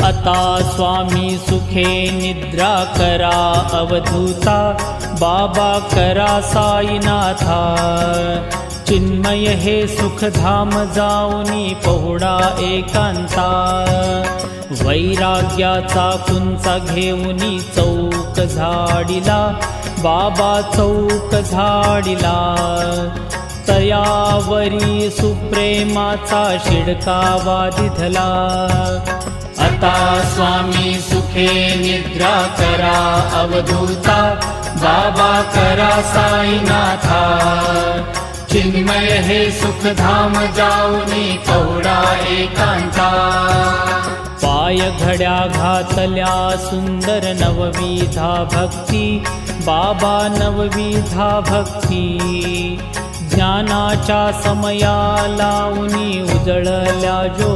आता स्वामी सुखे निद्रा करा अवधूता, बाबा करा साईनाथा। चिन्मय हे सुखधाम जाऊनी पहुडा एकांता, वैराग्याचा कुंचा घेऊनी चौक झाडिला, बाबा चौक झाडिला। तयावरी सुप्रेमाचा शिडकावा दिधला, आता स्वामी सुखे निद्रा करा अवधूता, बाबा करा साईनाथा। चिन्मय हे सुखधाम जाऊनी पहुडा एकांता, पाय घड्या घातल्या सुंदर नवविधा भक्ती, बाबा नवविधा भक्ती। ज्ञानाच्या समया लावूनी उजळल्या ज्योती,